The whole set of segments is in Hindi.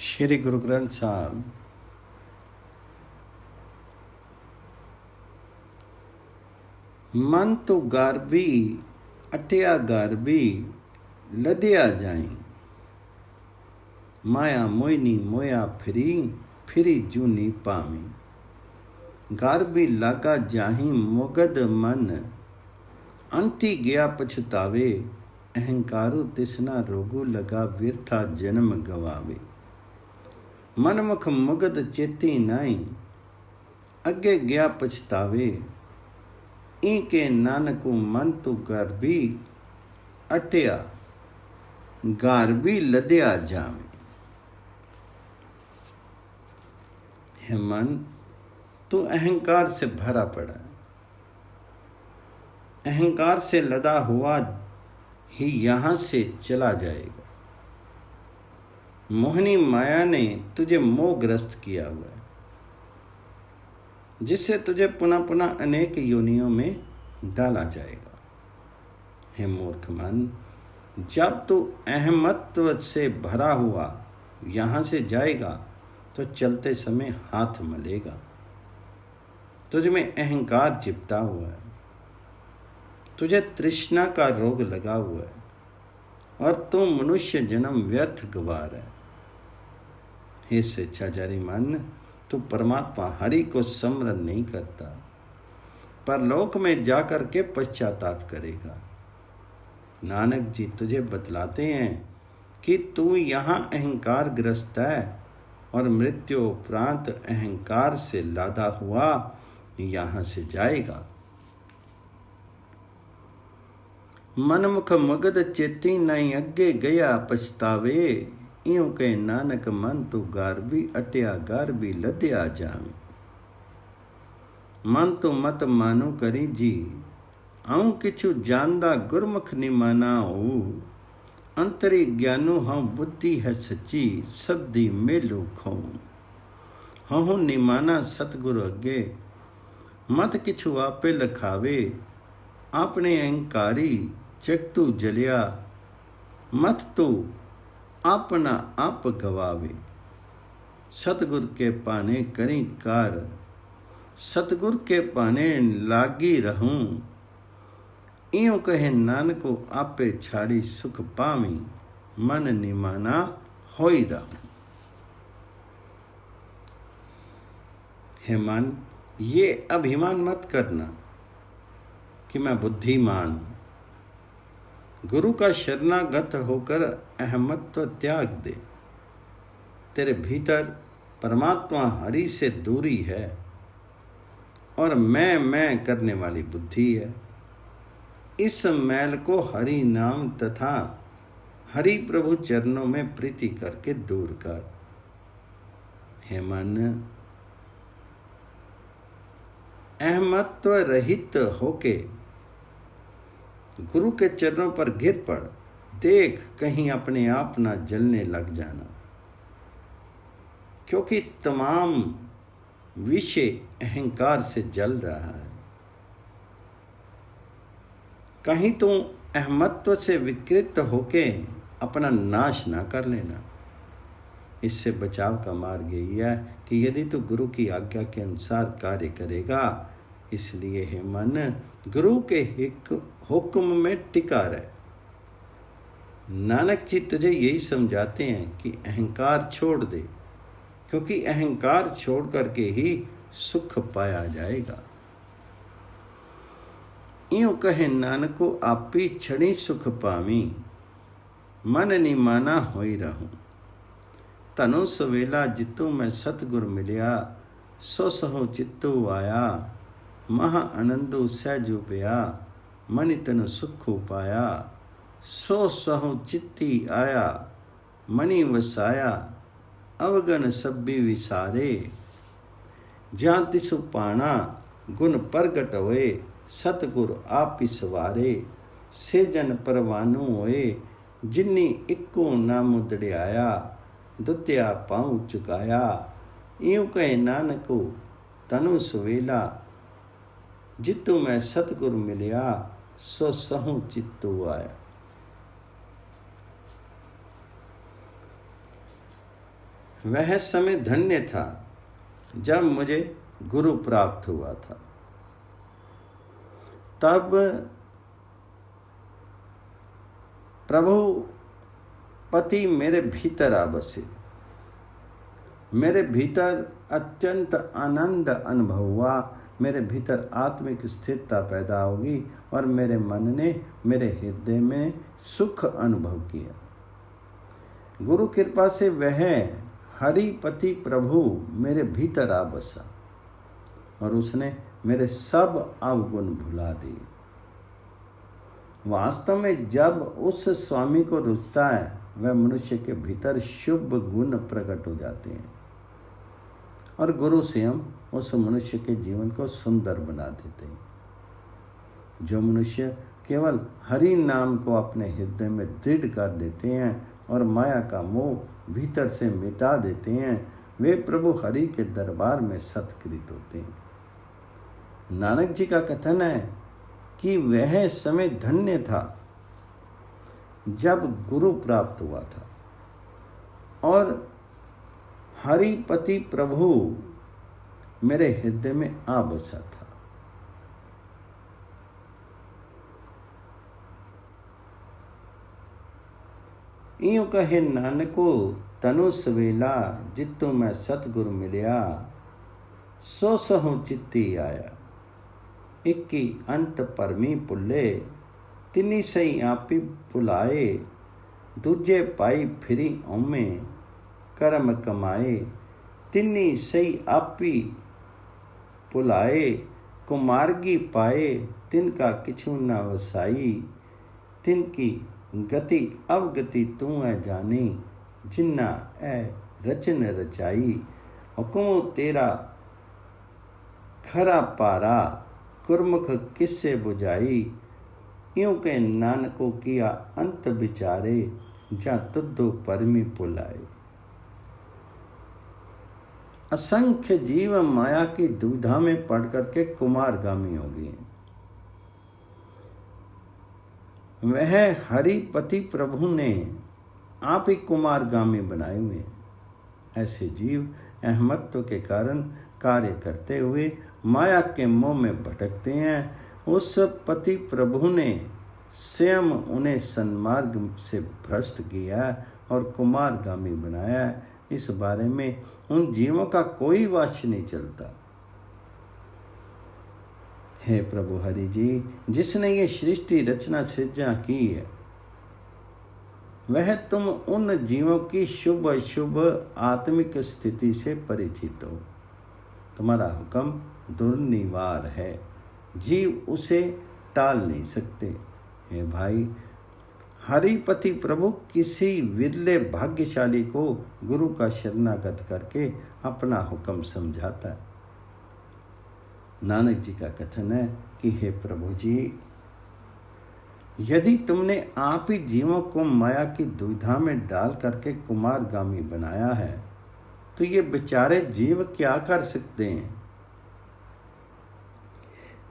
श्री गुरु ग्रंथ साहब मन तो गारबी अटिया गारबी लदिया जाई, माया मोइनी मोया फिरी फिरी जूनी पामी। गारबी लागा जाही मुगद मन, अंति गया पछतावे। अहंकारू तिसना रोगू लगा व्यर्था जन्म गवावे। मनमुख मुगद चेती नाई, अगे गया पछतावे। इनके नानकू मन तू गारबी अटिया गारबी लदिया जावे। हे मन, तू अहंकार से भरा पड़ा, अहंकार से लदा हुआ ही यहां से चला जाएगा। मोहिनी माया ने तुझे मोहग्रस्त किया हुआ है, जिससे तुझे पुनः पुनः अनेक योनियों में डाला जाएगा। हे मूर्ख मन, जब तू अहमत्व से भरा हुआ यहां से जाएगा तो चलते समय हाथ मलेगा। तुझ में अहंकार चिपटा हुआ है, तुझे तृष्णा का रोग लगा हुआ है और तू मनुष्य जन्म व्यर्थ गवा रहा है। हे स्वेच्छाचारी मन, तू परमात्मा हरि को स्मरण नहीं करता, पर लोक में जाकर के पश्चाताप करेगा। नानक जी तुझे बतलाते हैं कि तू यहाँ अहंकार ग्रस्त है और मृत्यु उपरांत अहंकार से लादा हुआ यहाँ से जाएगा। मनमुख मगध चेती नहीं, अगे गया पछतावे। इयों के नानक मन तू गारबी अटिया गारबी लदिया जावे। मन तो मत मानो करी जी, आऊं किछु जानदा गुरमुख निमाना हो। अंतरी ज्ञानो हाँ बुद्धि है सच्ची, सब्दी मेलू खाऊं। हूँ निमाना सतगुरु अगे, मत किछु आपे लखावे। अपने अहंकारी जगतू जलिया, मत तो अपना आप गवावे। सतगुर के पाने करी कार, सतगुर के पाने लागी रहूं। इयों कहे नानको आपे छाड़ी सुख पावी, मन निमाना होई रहूं। हे मन, ये अभिमान मत करना कि मैं बुद्धिमान हूं। गुरु का शरणागत होकर अहमत्व त्याग दे। तेरे भीतर परमात्मा हरि से दूरी है और मैं करने वाली बुद्धि है। इस मैल को हरि नाम तथा हरि प्रभु चरणों में प्रीति करके दूर कर। हे मन, अहमत्व रहित होके गुरु के चरणों पर गिर पड़। देख कहीं अपने आप ना जलने लग जाना, क्योंकि तमाम विषय अहंकार से जल रहा है। कहीं तो अहमत्व से विकृत होके अपना नाश ना कर लेना। इससे बचाव का मार्ग यही है कि यदि तू गुरु की आज्ञा के अनुसार कार्य करेगा, इसलिए हे मन, गुरु के हुक्म में टिका रहे। नानक जी तुझे यही समझाते हैं कि अहंकार छोड़ दे, क्योंकि अहंकार छोड़ करके ही सुख पाया जाएगा। यूं कहे नानको आपी छड़ी सुख पावी, मन निमाना होई रहूं। तनु सवेला जितू मैं सतगुर मिलिया, सो सहो चित्तू आया। महा आनंदो सहजो पिया, मनि तनु सुखो पाया। सो सहो चित्ती आया, मनि वसाया। अवगन सभी विसारे, जहाँ तिसु पाना गुण प्रगट होए। सतगुर आप ही सवारे, से जन परवानु होए। जिन्नी इक्को नाम दड़ियाया, दुत्या पाँव चुकाया। यूं कहे नानको तनु सवेला, जितू मैं सतगुर मिलिया। सो सहु चित्तू आया। वह समय धन्य था जब मुझे गुरु प्राप्त हुआ था। तब प्रभु पति मेरे भीतर आ बसे। मेरे भीतर अत्यंत आनंद अनुभव हुआ। मेरे भीतर आत्मिक स्थिरता पैदा होगी और मेरे मन ने मेरे हृदय में सुख अनुभव किया। गुरु कृपा से वह हरिपति प्रभु मेरे भीतर आ बसा और उसने मेरे सब अवगुण भुला दिए। वास्तव में जब उस स्वामी को रुचता है, वह मनुष्य के भीतर शुभ गुण प्रकट हो जाते हैं और गुरु स्वयं उस मनुष्य के जीवन को सुंदर बना देते हैं। जो मनुष्य केवल हरि नाम को अपने हृदय में दृढ़ कर देते हैं और माया का मोह भीतर से मिटा देते हैं, वे प्रभु हरि के दरबार में सत्कृत होते हैं। नानक जी का कथन है कि वह समय धन्य था जब गुरु प्राप्त हुआ था और हरिपति प्रभु मेरे हृदय में आ बसा था। इयों कहे नानको तनु सवेला जितु मैं सतगुरु मिलिया, सो सहु चित्ती आया इक्की अंत परमी पुले, तिनी सही आपी पुलाए दूजे पाई फिरी ओमे कर्म कमाए, तिनी सही आपी पुलाए कुमार्गी पाए, तिनका किछु न वसाई, तिनकी गति अवगति तू है जानी, जिन्ना ए रचन रचाई, हुक्म तेरा खरा पारा, गुरमुख किससे बुझाई, यूं के नानको किया अंत विचारे, जा तुद्धो परमी पुलाए। असंख्य जीव माया की दुविधा में पड़ करके कुमारगामी हो गए। वह हरिपति प्रभु ने आप ही कुमारगामी बनाए हुए। ऐसे जीव अहमत्व के कारण कार्य करते हुए माया के मोह में भटकते हैं। उस पति प्रभु ने स्वयं उन्हें सन्मार्ग से भ्रष्ट किया और कुमारगामी बनाया। इस बारे में उन जीवों का कोई वास्य नहीं चलता। हे प्रभु हरि जी, जिसने ये सृष्टि रचना सृजना की है, वह तुम उन जीवों की शुभ अशुभ आत्मिक स्थिति से परिचित हो। तुम्हारा हुक्म दुर्निवार है, जीव उसे टाल नहीं सकते। हे भाई, हरिपति प्रभु किसी विरले भाग्यशाली को गुरु का शरणागत करके अपना हुक्म समझाता है। नानक जी का कथन है कि हे प्रभु जी, यदि तुमने आप ही जीवों को माया की दुविधा में डाल करके कुमारगामी बनाया है, तो ये बेचारे जीव क्या कर सकते हैं।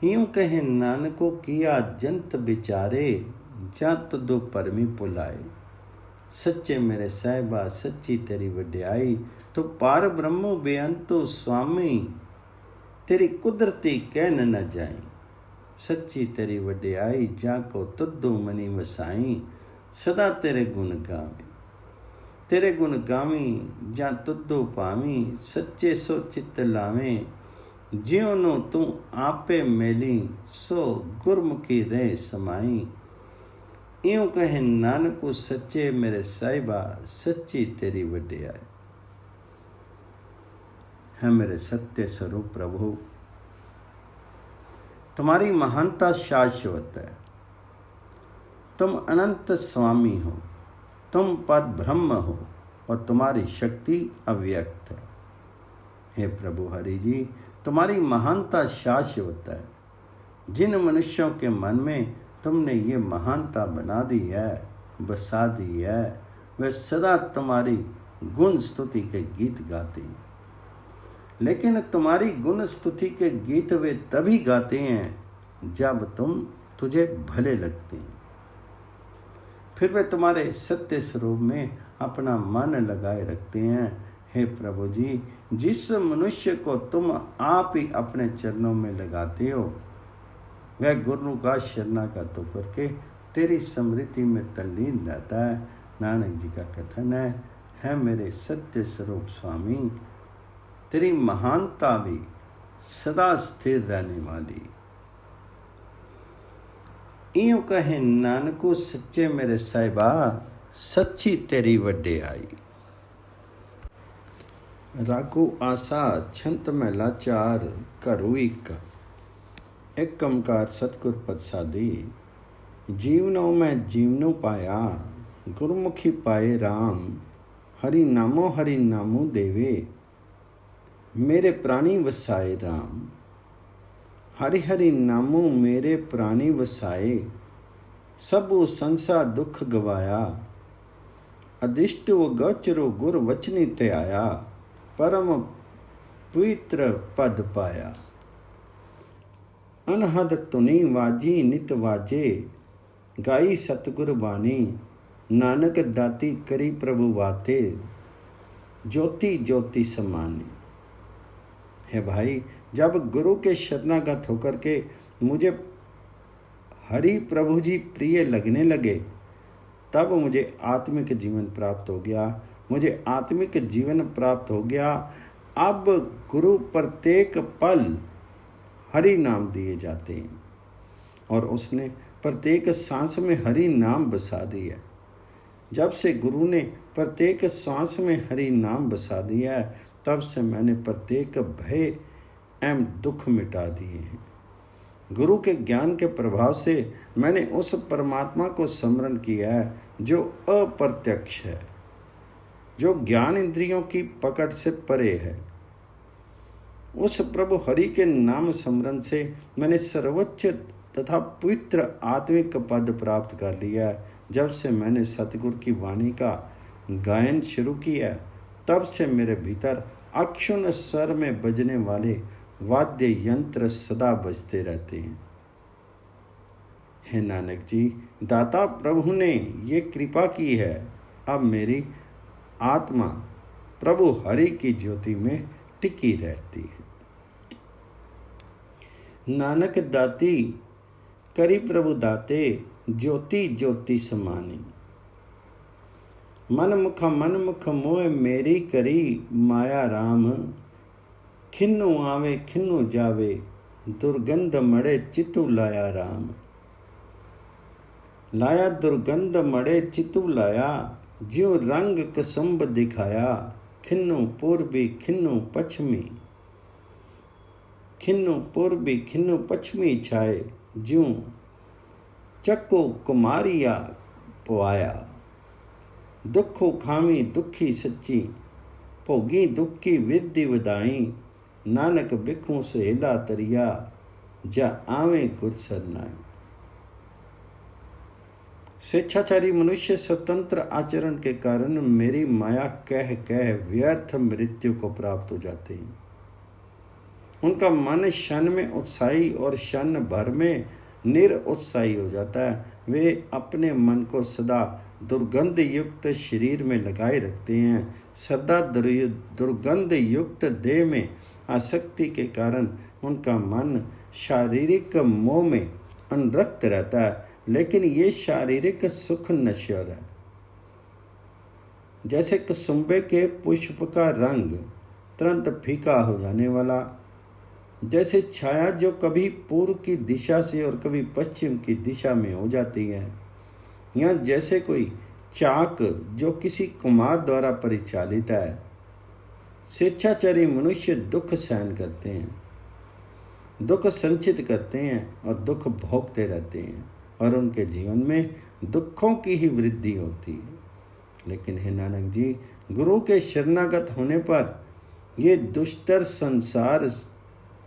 यूं कहे नानको किया जंत बिचारे, जत दो परमी पुलाए। सच्चे मेरे साहिबा सच्ची तेरी वड्याई, तो पार ब्रह्मो बेअंतो स्वामी, तेरी कुदरती कहन न जाई। सच्ची तेरी वड्याई, जाको तुद्धो मनी वसाई, सदा तेरे गुण गावे। तेरे गुण गावी जा तुद्धो पावी, सच्चे सो चित्त लावे। ज्यों नो तू आपे मेली, सो गुरमुखी रह समाई। यूं कहे नानको सच्चे मेरे साहिबा सच्ची तेरी वड्याई। है मेरे सत्य स्वरूप प्रभु, तुम्हारी महानता शाश्वत है। तुम अनंत स्वामी हो, तुम पर ब्रह्म हो और तुम्हारी शक्ति अव्यक्त है। हे प्रभु हरि जी, तुम्हारी महानता शाश्वत है। जिन मनुष्यों के मन में तुमने ये महानता बना दी है, बसा दी है, वे सदा तुम्हारी गुण स्तुति के गीत गाते हैं। लेकिन तुम्हारी गुण स्तुति के गीत वे तभी गाते हैं जब तुझे भले लगते हैं। फिर वे तुम्हारे सत्य स्वरूप में अपना मन लगाए रखते हैं। हे प्रभु जी, जिस मनुष्य को तुम आप ही अपने चरणों में लगाते हो, वह गुरु का शरणागत होकर के तेरी स्मृति में तल्लीन रहता है। नानक जी का कथन है मेरे सत्य स्वरूप स्वामी, तेरी महानता भी सदा स्थिर रहने वाली। इयों कहे नानकू सच्चे मेरे साहिबा, सच्ची तेरी वड्डेआई। रागू आसा छंत में लाचार करू एक ओंकार सतगुर प्रसादी। जीवनों में जीवनो पाया, गुरमुखी पाए राम। हरि नामो देवे, मेरे प्राणी वसाए राम। हरि हरि नामो मेरे प्राणी वसाए, सबु संसार दुख गवाया। अदिष्ट व गोचरो गुर वचनी ते आया, परम पवित्र पद पाया। अनहद तुनि वाजी नित वाजे, गाई सतगुर बानी। नानक दाती करी प्रभु वाते, ज्योति ज्योति समानी। है भाई, जब गुरु के शरणागत होकर के मुझे हरि प्रभु जी प्रिय लगने लगे, तब मुझे आत्मिक जीवन प्राप्त हो गया। मुझे आत्मिक जीवन प्राप्त हो गया। अब गुरु प्रत्येक पल हरि नाम दिए जाते हैं और उसने प्रत्येक सांस में हरि नाम बसा दिया। जब से गुरु ने प्रत्येक सांस में हरि नाम बसा दिया है, तब से मैंने प्रत्येक भय एवं दुख मिटा दिए हैं। गुरु के ज्ञान के प्रभाव से मैंने उस परमात्मा को स्मरण किया है जो अप्रत्यक्ष है, जो ज्ञान इंद्रियों की पकड़ से परे है। उस प्रभु हरि के नाम स्मरण से मैंने सर्वोच्च तथा पवित्र आत्मिक पद प्राप्त कर लिया है। जब से मैंने सतगुरु की वाणी का गायन शुरू किया, तब से मेरे भीतर अक्षुण स्वर में बजने वाले वाद्य यंत्र सदा बजते रहते हैं। हे नानक जी, दाता प्रभु ने ये कृपा की है। अब मेरी आत्मा प्रभु हरि की ज्योति में टिकी रहती है। नानक दाती करी प्रभु दाते, ज्योति ज्योति समानी। मन मुख मोह मेरी करी, माया राम। खिन्नु आवे खिन्नु जावे, दुर्गंध मड़े चितु लाया राम। लाया दुर्गंध मड़े चितु लाया, ज्यों रंग कसुम्ब दिखाया। खिन्नु पूर्वी खिन्नु पश्चिमी, खिन्नु पूर्वी खिन्नु पश्चिमी छाए। ज्यों चक्को कुमारिया पुआया। दुखो खामी दुखी सच्ची, भोगी दुखी विधि वदाई। नानक बिखों सहेला तरिया, जा आवे गुर सरनाई। स्वेच्छाचारी मनुष्य स्वतंत्र आचरण के कारण मेरी माया कह कह व्यर्थ मृत्यु को प्राप्त हो जाते हैं। उनका मन क्षण में उत्साही और क्षण भर में निरुत्साही हो जाता है। वे अपने मन को सदा दुर्गंध युक्त शरीर में लगाए रखते हैं। सदा दुर्गंध युक्त देह में आसक्ति के कारण उनका मन शारीरिक मोह में अनुरक्त रहता है, लेकिन ये शारीरिक सुख नश्वर है। जैसे कुसुम्बे के पुष्प का रंग तुरंत फीका हो जाने वाला, जैसे छाया जो कभी पूर्व की दिशा से और कभी पश्चिम की दिशा में हो जाती है, या जैसे कोई चाक जो किसी कुमार द्वारा परिचालित है। स्वेच्छाचारी मनुष्य दुख सहन करते हैं, दुख संचित करते हैं और दुख भोगते रहते हैं, और उनके जीवन में दुखों की ही वृद्धि होती है। लेकिन हे नानक जी, गुरु के शरणागत होने पर ये दुष्टर संसार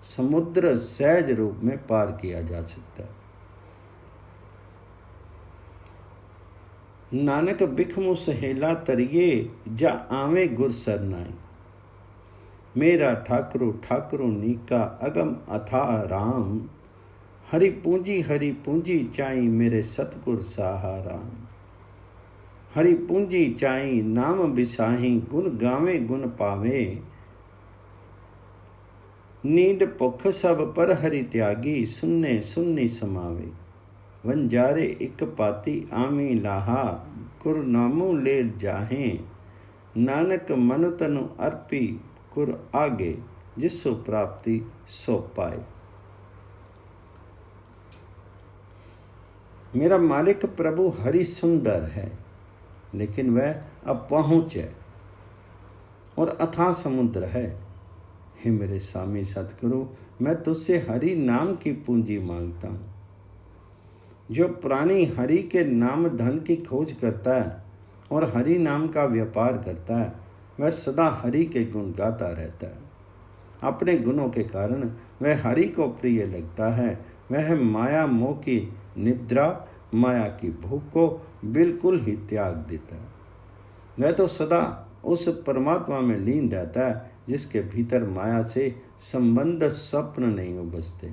समुद्र सहज रूप में पार किया जा सकता है। नानक बिखमु सहेला तरिए, जा आवे गुर सरनाई। मेरा ठाकुरो ठाकुरो नीका, अगम अथाह राम। हरि पूंजी चाई, मेरे सतगुर साहा राम। हरि पूंजी चाई नाम बिसाही, गुण गावे गुण पावे। नींद भुख सब पर हरि त्यागी, सुन्ने सुन्नी समावे। वंजारे इक पाती आमी लाहा, गुर नामू ले जाहे। नानक मन तनु अर्पी, गुर आगे, जिसो प्राप्ति सो पाए। मेरा मालिक प्रभु हरि सुंदर है, लेकिन वह अपहुंच है और अथाह समुद्र है। हे मेरे स्वामी सतगुरु, मैं तुझसे हरि नाम की पूंजी मांगता हूँ। जो प्राणी हरि के नाम धन की खोज करता है और हरि नाम का व्यापार करता है, वह सदा हरि के गुण गाता रहता है। अपने गुणों के कारण वह हरि को प्रिय लगता है। वह माया मोह की निद्रा, माया की भूख को बिल्कुल ही त्याग देता है। वह तो सदा उस परमात्मा में लीन रहता है जिसके भीतर माया से संबंध स्वप्न नहीं उपजते।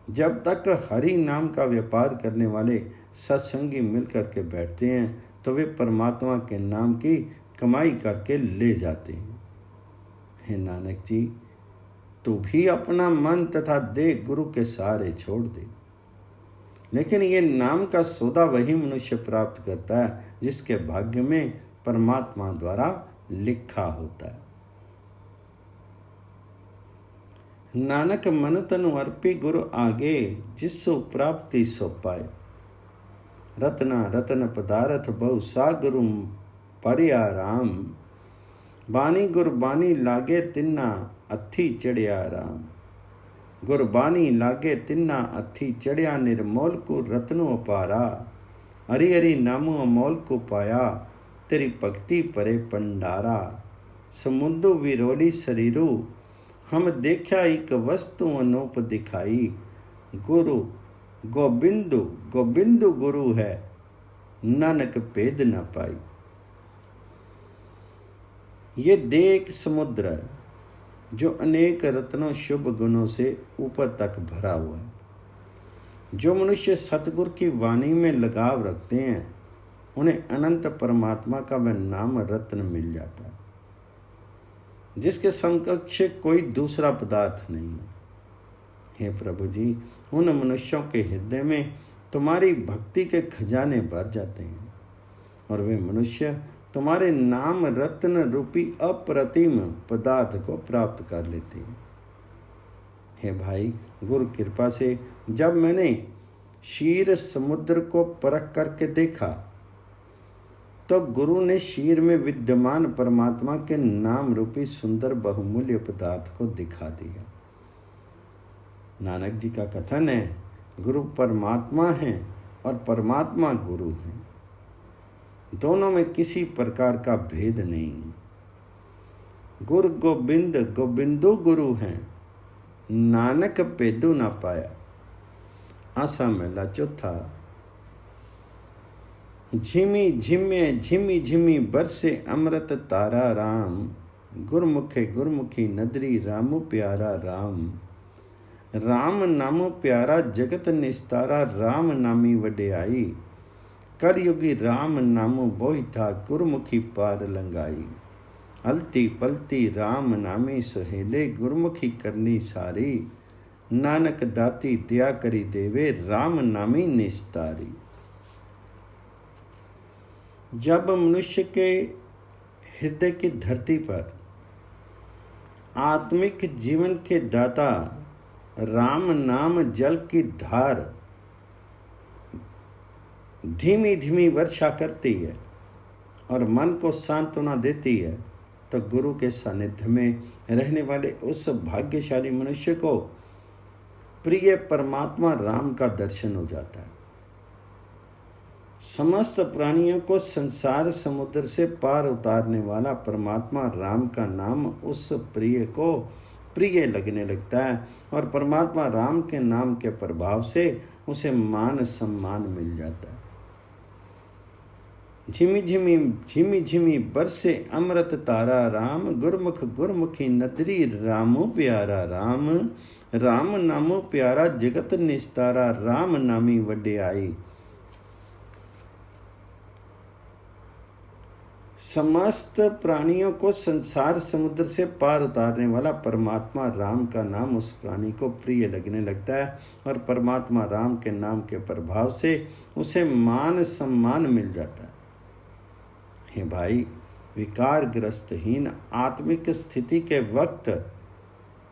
जब तक हरि नाम का व्यापार करने वाले सत्संगी मिलकर के बैठते हैं तो वे परमात्मा के नाम की कमाई करके ले जाते हैं। हे नानक जी, तू भी अपना मन तथा देह गुरु के सहारे छोड़ दे। लेकिन ये नाम का सौदा वही मनुष्य प्राप्त करता है जिसके भाग्य में परमात्मा द्वारा लिखा होता है। नानक मन तनु अर्पी, गुरु आगे, जिसो प्राप्ति सो पाए। रत्ना रतन पदारथ बहु सागरु परिया राम। बानी गुरबानी लागे तिन्ना अथी चढ़िया राम। गुरबानी लागे तिन्ना अथी चढ़िया, निर्मोल को रत्नो अपारा। हरि हरि नामो अमोल को पाया, तेरी भक्ति परे पंडारा। समुद्र विरोली शरीरू, हम देखा एक वस्तु अनूप दिखाई। गुरु गोबिंदु गोबिंदु गुरु है, नानक भेद न पाई। ये देह एक समुद्र है जो अनेक रत्नों शुभ गुणों से ऊपर तक भरा हुआ है। जो मनुष्य सतगुरु की वाणी में लगाव रखते हैं उन्हें अनंत परमात्मा का वह नाम रत्न मिल जाता है, जिसके समकक्ष कोई दूसरा पदार्थ नहीं है। हे प्रभु जी, उन मनुष्यों के हृदय में तुम्हारी भक्ति के खजाने भर जाते हैं और वे मनुष्य तुम्हारे नाम रत्न रूपी अप्रतिम पदार्थ को प्राप्त कर लेते हैं। हे भाई, गुरु कृपा से जब मैंने क्षीर समुद्र को परख करके देखा तो गुरु ने क्षीर में विद्यमान परमात्मा के नाम रूपी सुंदर बहुमूल्य पदार्थ को दिखा दिया। नानक जी का कथन है, गुरु परमात्मा है और परमात्मा गुरु है, दोनों में किसी प्रकार का भेद नहीं है। गुरु गोबिंद गोबिंदु गुरु हैं, नानक भेदू ना पाया। आसा मेला चौथा। झिमी झिमे झिमी झिमी बरसे अमृत तारा राम। गुरमुखे गुरमुखी नदरी रामु प्यारा राम। राम नामो प्यारा जगत निस्तारा, राम नामी वड्याई। करयुगी राम नामो बोहि था, गुरमुखी पार लंगाई। अलती पलती राम नामी सुहेले, गुरमुखी करनी सारी। नानक दाती दया करी देवे, राम नामी निस्तारी। जब मनुष्य के हृदय की धरती पर आत्मिक जीवन के दाता राम नाम जल की धार धीमी धीमी वर्षा करती है और मन को सांत्वना देती है, तो गुरु के सानिध्य में रहने वाले उस भाग्यशाली मनुष्य को प्रिय परमात्मा राम का दर्शन हो जाता है। समस्त प्राणियों को संसार समुद्र से पार उतारने वाला परमात्मा राम का नाम उस प्रिय को प्रिय लगने लगता है और परमात्मा राम के नाम के प्रभाव से उसे मान सम्मान मिल जाता है। झिमी झिमी झिमी झिमी बरसे अमृत तारा राम। गुरमुख गुरमुखी नदरी रामो प्यारा राम। राम नामो प्यारा जगत निस्तारा, राम नामी वड्याई। समस्त प्राणियों को संसार समुद्र से पार उतारने वाला परमात्मा राम का नाम उस प्राणी को प्रिय लगने लगता है और परमात्मा राम के नाम के प्रभाव से उसे मान सम्मान मिल जाता है। हे भाई, विकारग्रस्तहीन आत्मिक स्थिति के वक्त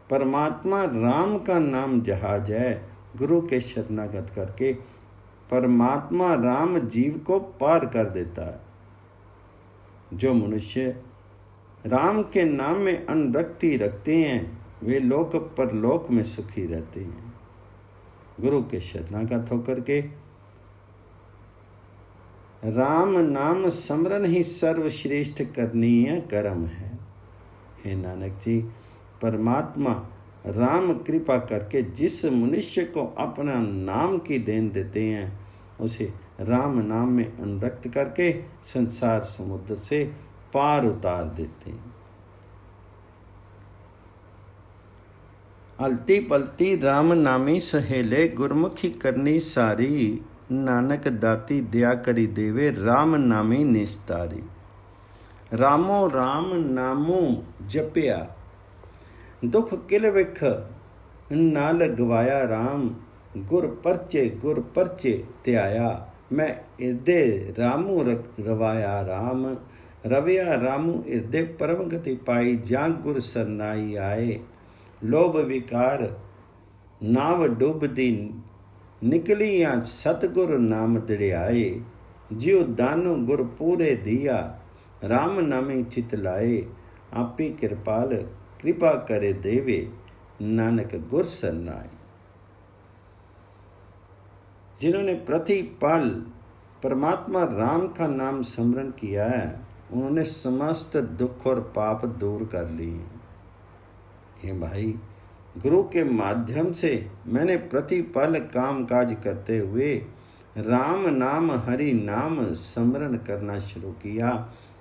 परमात्मा राम का नाम जहाज है। गुरु के शरणागत करके परमात्मा राम जीव को पार कर देता है। जो मनुष्य राम के नाम में अनुरक्ति रखते हैं वे लोक परलोक में सुखी रहते हैं। गुरु के शरणागत होकर के राम नाम स्मरण ही सर्वश्रेष्ठ करणीय कर्म है। हे नानक जी, परमात्मा राम कृपा करके जिस मनुष्य को अपना नाम की देन देते हैं उसे राम नाम में अनुरक्त करके संसार समुद्र से पार उतार देते हैं। अलती पलती राम नामी सहेले गुरमुखी करनी सारी, नानक दाती दया करी देवे राम नामी निस्तारी। रामो राम नामो जपिया दुख किल विख नाल गवाया राम, गुर परचे त्याया। मैं इर्दे रामू रवाया राम, रविया रामू इर्दे परम गति पाई, जां गुर सरनाई आए। लोभ विकार नाव डूबदी निकलियां सतगुर नाम दरियाए। जियो दानो गुर पूरे दिया, राम नामी चित लाए। आपी कृपाल कृपा करे देवे, नानक गुर सरनाए। जिन्होंने प्रतिपल परमात्मा राम का नाम स्मरण किया है उन्होंने समस्त दुख और पाप दूर कर लिए। हे भाई, गुरु के माध्यम से मैंने प्रतिपल काम काज करते हुए राम नाम हरि नाम स्मरण करना शुरू किया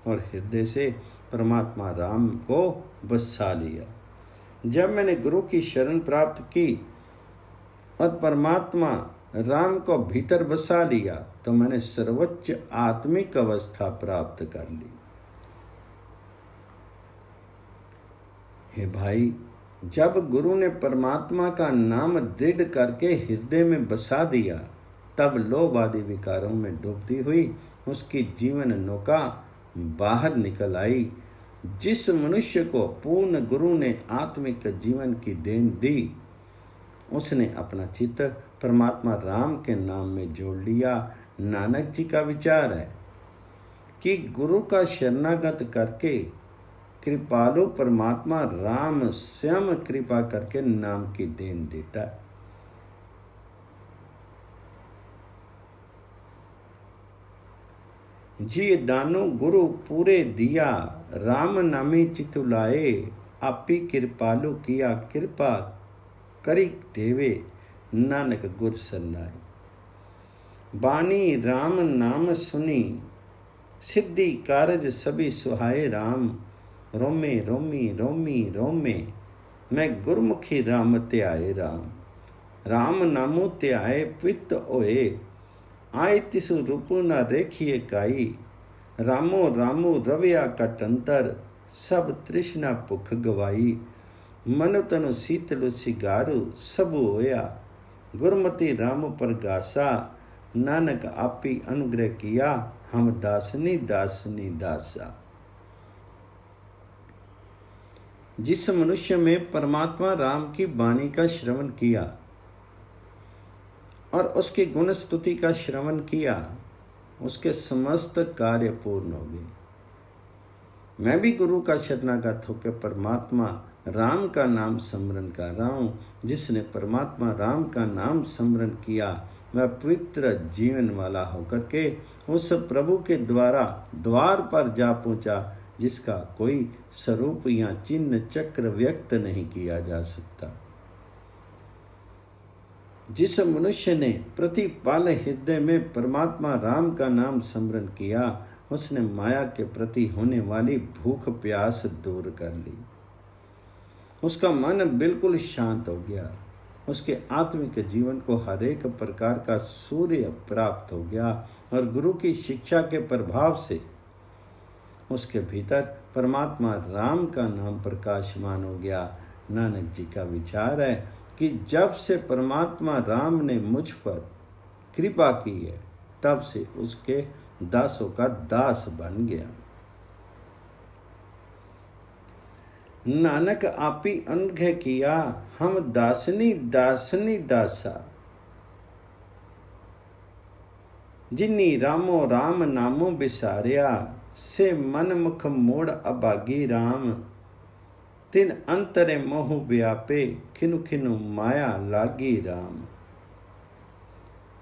और हृदय से परमात्मा राम को बसा लिया। जब मैंने गुरु की शरण प्राप्त की और परमात्मा राम को भीतर बसा लिया तो मैंने सर्वोच्च आत्मिक अवस्था प्राप्त कर ली। हे भाई, जब गुरु ने परमात्मा का नाम दृढ़ करके हृदय में बसा दिया तब लोभ आदि विकारों में डूबती हुई उसकी जीवन नौका बाहर निकल आई। जिस मनुष्य को पूर्ण गुरु ने आत्मिक जीवन की देन दी उसने अपना चित्त परमात्मा राम के नाम में जोड़ लिया। नानक जी का विचार है कि गुरु का शरणागत करके कृपालु परमात्मा राम स्वयं कृपा करके नाम की देन देता है। जी दानो गुरु पूरे दिया, राम नामी चितुलाए। आपी कृपालु किया कृपा करी देवे, नानक गुर सरनाए। बानी राम नाम सुनी, सिद्धि कारज सभी सुहाए राम। रोमे रोमी रोमी रोमे, मैं गुरमुखी राम त्याए राम। राम नामो त्याए पित ओए, आय तिसु रूपु न रेखिए काई। रामो रामो रविया कट अंतर, सब तृष्णा भुख गवाई। मनु तनु शीतलु सिगारु सबु होया, गुरमति राम परगासा। नानक आपी अनुग्रह किया, हम दासनी दासनी दासा। जिस मनुष्य में परमात्मा राम की वाणी का श्रवण किया और उसकी गुण स्तुति का श्रवण किया उसके समस्त कार्य पूर्ण हो गए। मैं भी गुरु का शरणागत होकर परमात्मा राम का नाम स्मरण कर रहा हूँ। जिसने परमात्मा राम का नाम स्मरण किया वह पवित्र जीवन वाला होकर के उस प्रभु के द्वार पर जा पहुँचा जिसका कोई स्वरूप या चिन्ह चक्र व्यक्त नहीं किया जा सकता। जिस मनुष्य ने प्रतिपल हृदय में परमात्मा राम का नाम स्मरण किया उसने माया के प्रति होने वाली भूख प्यास दूर कर ली। उसका मन बिल्कुल शांत हो गया। उसके आत्मिक जीवन को हर एक प्रकार का सूर्य प्राप्त हो गया और गुरु की शिक्षा के प्रभाव से उसके भीतर परमात्मा राम का नाम प्रकाशमान हो गया। नानक जी का विचार है कि जब से परमात्मा राम ने मुझ पर कृपा की है, तब से उसके दासों का दास बन गया। नानक आपी अनघ किया, हम दासनी दासनी दासा। जिन्नी रामो राम नामो बिसारिया, से मन मुख मोड़ अभागी राम। तिन अंतरे मोह व्यापे, खिनु खिनु माया लागी राम।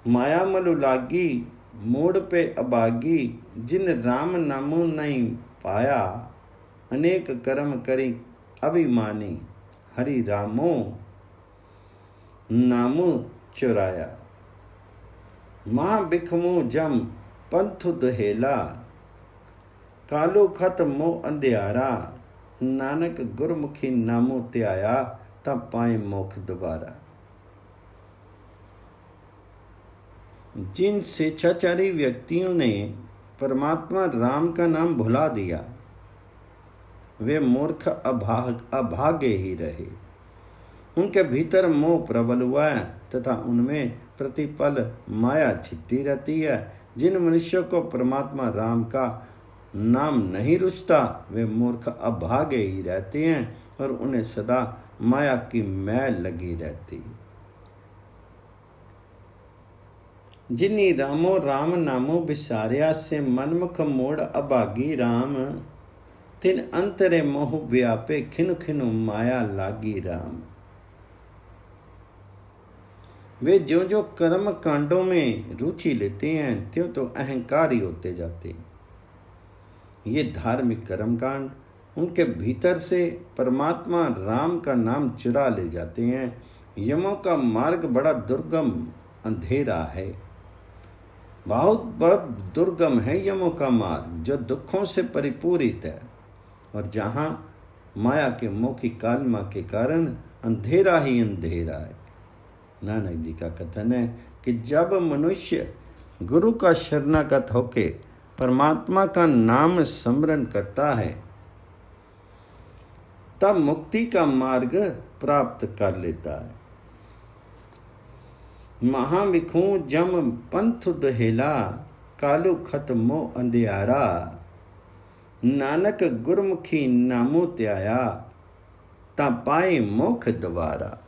माया मलु लागी, मोड़ पे अभागी। जिन राम नामो नहीं पाया, अनेक कर्म करी अभिमानी। हरि रामो नामो चुराया। मां बिखमो जम पंथ दहेला, कालो खत मो अंधियारा। नानक गुरमुखी नामो त्याया, तब पाए मोख दोबारा। जिन स्वेच्छाचारी व्यक्तियों ने परमात्मा राम का नाम भुला दिया, वे मूर्ख अभागे ही रहे। उनके भीतर मोह प्रबल हुआ है तथा उनमें प्रतिपल माया छिपती रहती है। जिन मनुष्यों को परमात्मा राम का नाम नहीं रुचता, वे मूर्ख अभागे ही रहते हैं और उन्हें सदा माया की मैल लगी रहती। जिन्नी रामो राम नामो बिसारिया, से मनमुख मोड़ अभागी राम। तिन अंतरे मोह व्यापे, खिनु खिनु माया लागी राम। वे जो जो कर्म कांडों में रुचि लेते हैं, त्यों तो अहंकारी होते जाते हैं। ये धार्मिक कर्म कांड उनके भीतर से परमात्मा राम का नाम चुरा ले जाते हैं। यमों का मार्ग बड़ा दुर्गम अंधेरा है, बहुत दुर्गम है यमों का मार्ग, जो दुखों से परिपूरित है और जहाँ माया के मोह की कालमा के कारण अंधेरा ही अंधेरा है। नानक जी का कथन है कि जब मनुष्य गुरु का शरणागत होके परमात्मा का नाम स्मरण करता है, तब मुक्ति का मार्ग प्राप्त कर लेता है। महाविखू जम पंथ दहेला, कालू खत मोह अंधियारा। नानक गुरमुखी नामो त्याया, ता पाए मोख द्वारा।